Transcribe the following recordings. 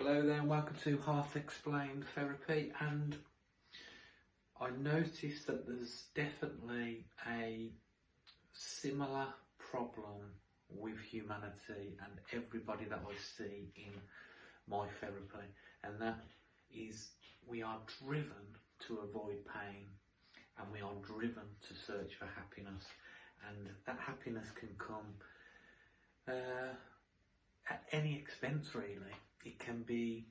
Hello there and welcome to Heart Explained Therapy, and I noticed that there's definitely a similar problem with humanity and everybody that I see in my therapy, and that is we are driven to avoid pain and we are driven to search for happiness, and that happiness can come at any expense really. It can be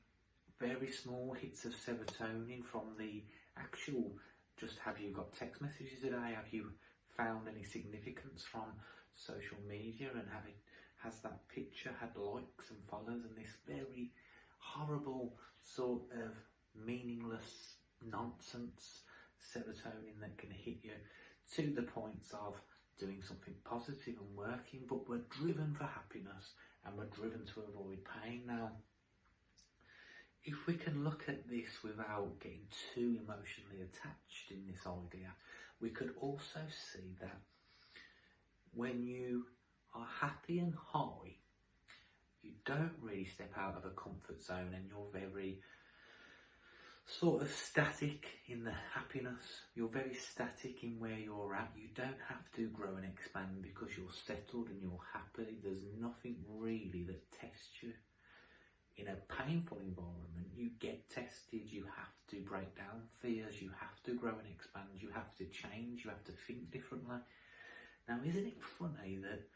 very small hits of serotonin from the actual, just have you got text messages today, have you found any significance from social media, and has that picture had likes and follows, and this very horrible sort of meaningless nonsense serotonin that can hit you to the points of doing something positive and working, but we're driven for happiness and we're driven to avoid pain. Now, if we can look at this without getting too emotionally attached in this idea, we could also see that when you are happy and high, you don't really step out of a comfort zone and you're very sort of static in the happiness. You're very static in where you're at. You don't have to grow and expand because you're settled and you're happy. There's nothing really that tests you. In a painful environment, you get tested, you have to break down fears, you have to grow and expand, you have to change, you have to think differently. Now, isn't it funny that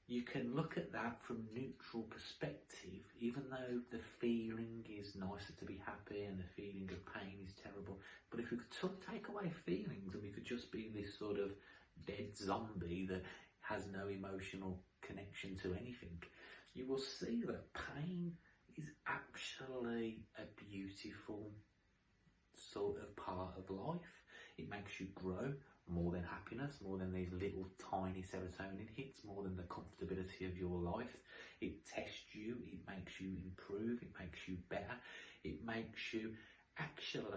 you can look at that from neutral perspective, even though the feeling is nicer to be happy and the feeling of pain is terrible. But if we could take away feelings and we could just be this sort of dead zombie that has no emotional connection to anything, you will see that pain is actually a beautiful sort of part of life. It makes you grow more than happiness, more than these little tiny serotonin hits, more than the comfortability of your life. It tests you, it makes you improve, it makes you better, it makes you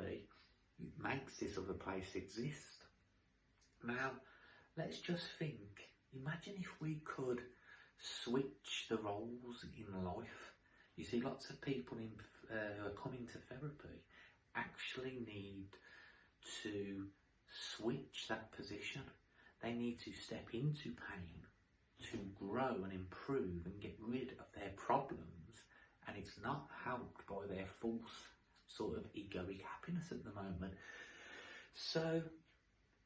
it makes this other place exist. Now, let's just think, imagine if we could switch the roles in life. You see, lots of people who are coming to therapy actually need to switch that position. They need to step into pain to grow and improve and get rid of their problems, and it's not helped by their false sort of egoic happiness at the moment. So,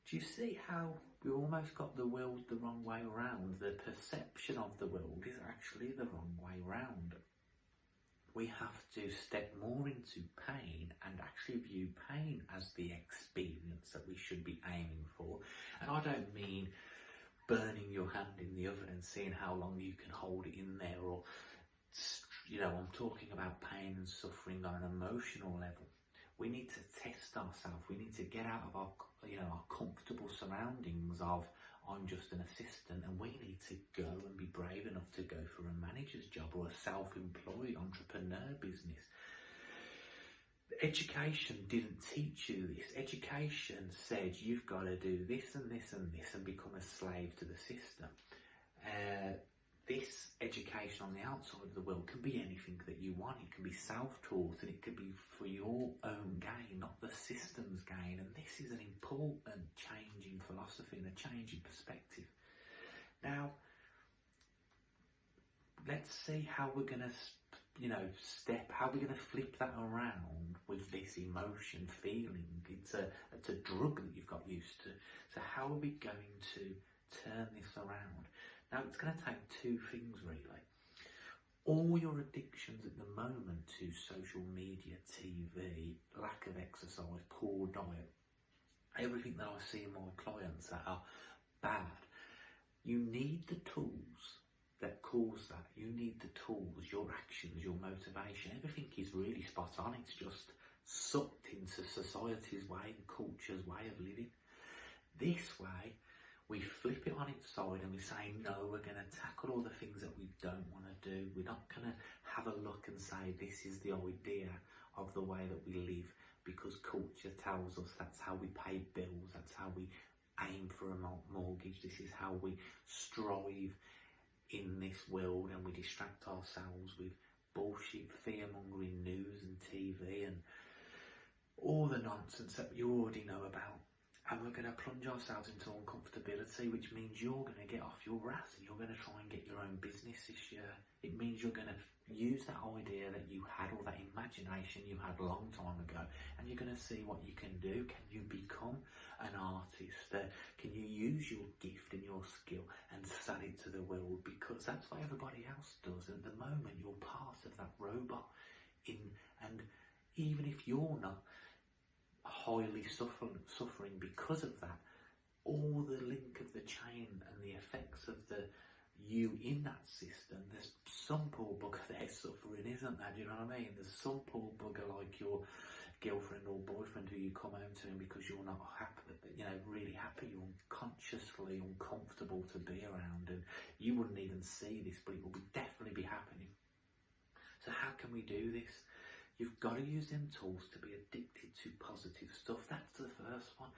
do you see how we almost got the world the wrong way around? The perception of the world is actually the wrong way around. We have to step more into pain and actually view pain as the experience that we should be aiming for. And I don't mean burning your hand in the oven and seeing how long you can hold it in there, or, I'm talking about pain and suffering on an emotional level. We need to test ourselves. We need to get out of our comfortable surroundings of I'm just an assistant, and we need to go and be brave enough to go for a manager's job or a self-employed entrepreneur business. Education didn't teach you this. Education said you've got to do this and this and this and become a slave to the system. This education on the outside of the world can be anything that you want. It can be self-taught and it can be for your own gain, not the system's gain. And this is an important change in philosophy and a change in perspective. Now, let's see how we're going to, how we're going to flip that around with this emotion, feeling. It's a drug that you've got used to. So how are we going to turn this around? Now, it's going to take two things really. All your addictions at the moment to social media, TV, lack of exercise, poor diet, everything that I see in my clients that are bad, you need the tools that cause that. You need the tools, your actions, your motivation. Everything is really spot on. It's just sucked into society's way and culture's way of living. This way, we flip it on its side and we say, no, we're going to tackle all the things that we don't want to do. We're not going to have a look and say, this is the idea of the way that we live, because culture tells us that's how we pay bills, that's how we aim for a mortgage, this is how we strive in this world, and we distract ourselves with bullshit, fear-mongering news and TV and all the nonsense that you already know about. And we're going to plunge ourselves into uncomfortability, which means you're going to get off your ass and you're going to try and get your own business this year. It means you're going to use that idea that you had, or that imagination you had a long time ago, and you're going to see what you can do. Can you become an artist? Can you use your gift and your skill and sell it to the world? Because that's what everybody else does. At the moment, you're part of that robot. And even if you're not highly suffering because of that, all the link of the chain and the effects of the you in that system, there's some poor bugger there suffering, isn't there? Do you know what I mean? There's some poor bugger like your girlfriend or boyfriend who you come home to, and because you're not happy, really happy, you're unconsciously uncomfortable to be around, and you wouldn't even see this, but it will definitely be happening. So how can we do this? You've got to use them tools to be addicted to positive stuff. That's the first one.